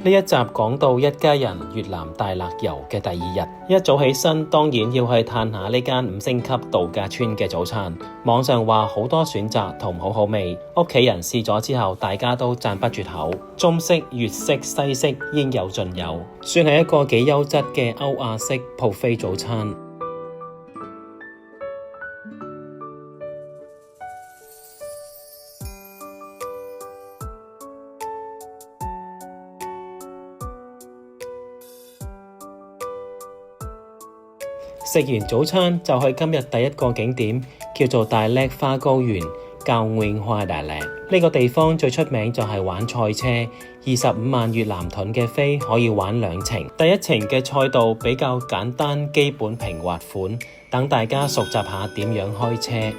呢一集講到一家人越南大勒遊嘅第二日，一早起身當然要去嘆下呢間5星級度假村嘅早餐。網上話好多選擇同好好味，屋企人試咗之後，大家都讚不絕口。中式、粵式、西式應有盡有，算係一個幾優質嘅歐亞式 buffet 早餐。食完早餐就去今日第一個景點，叫做大叻花高原 Cao Nguyên Hoa Đà Lạt。呢個地方最出名就係玩賽車，25萬越南盾嘅飛可以玩2程。第一程嘅賽道比較簡單，基本平滑款，等大家熟習下點樣開車。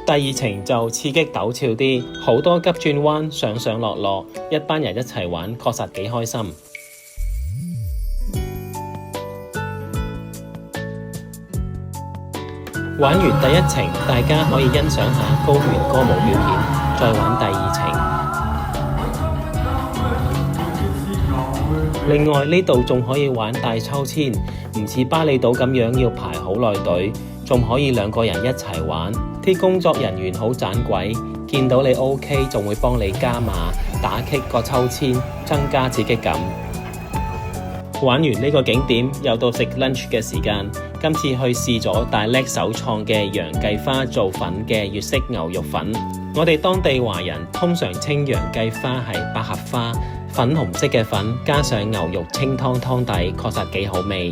第二程就刺激陡峭啲，好多急轉彎，上上落落，一班人一齊玩，確實幾開心。玩完第一程，大家可以欣賞下高原歌舞表演，再玩第2程。另外呢度仲可以玩大抽籤，唔似巴厘島咁樣要排好耐隊，仲可以2個人一齊玩。啲工作人員好盞鬼，見到你 OK 仲會幫你加碼打棘個抽籤，增加刺激感。玩完呢個景點又到食 lunch 嘅時間，今次去試咗大叻首創嘅洋計花做粉嘅粵式牛肉粉。我哋當地華人通常稱洋計花係百合花，粉紅色嘅粉加上牛肉清湯湯底，確實幾好味。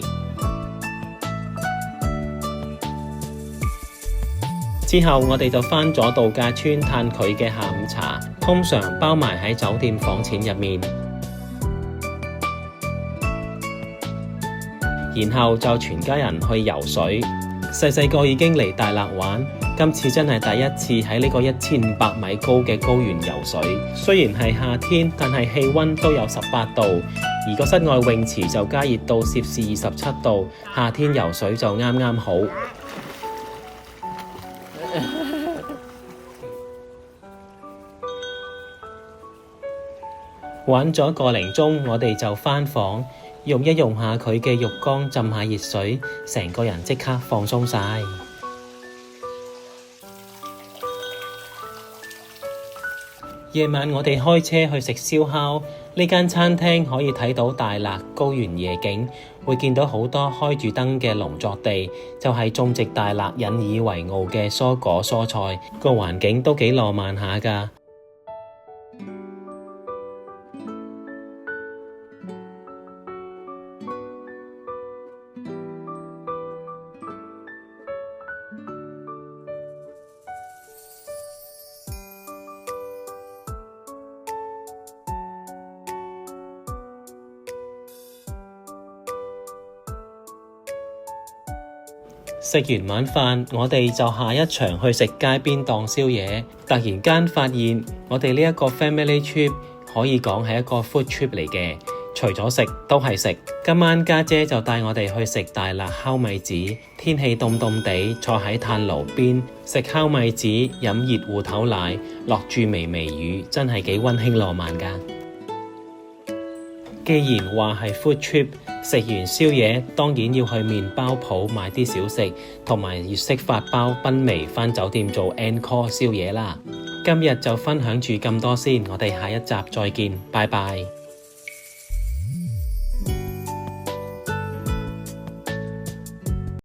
之後我哋就返咗度假村嘆佢嘅下午茶，通常包埋喺酒店房錢入面。然後就全家人去游水。細個已經嚟大勒玩，今次真係第一次喺呢個1500米高嘅高原游水。雖然係夏天，但係氣溫都有18度，而個室外泳池就加熱到攝氏27度，夏天游水就啱啱好。玩咗個零鐘，我哋就返房，用一用下佢嘅浴缸，浸下熱水，成個人即刻放鬆晒。夜晚我哋開車去食燒烤，呢間餐廳可以睇到大勒高原夜景，會見到好多開住燈嘅農作地，就係種植大勒引以為傲嘅蔬果蔬菜，個環境都幾浪漫下㗎。食完晚飯，我哋就下一場去食街邊檔宵夜。突然間發現，我哋呢一個 family trip 可以講係一個 food trip 嚟嘅，除咗食都係食。今晚家姐就帶我哋去食大勒烤米子，天氣凍凍地，坐喺炭爐邊食烤米子，飲熱芋頭奶，落住微微雨，真係幾溫馨浪漫㗎。既然話係 food trip，食完宵夜當然要去麵包鋪買啲小食，同埋粵式法包賓微返酒店做 encore 宵夜啦。今日就分享住咁多先，我哋下一集再見，拜拜。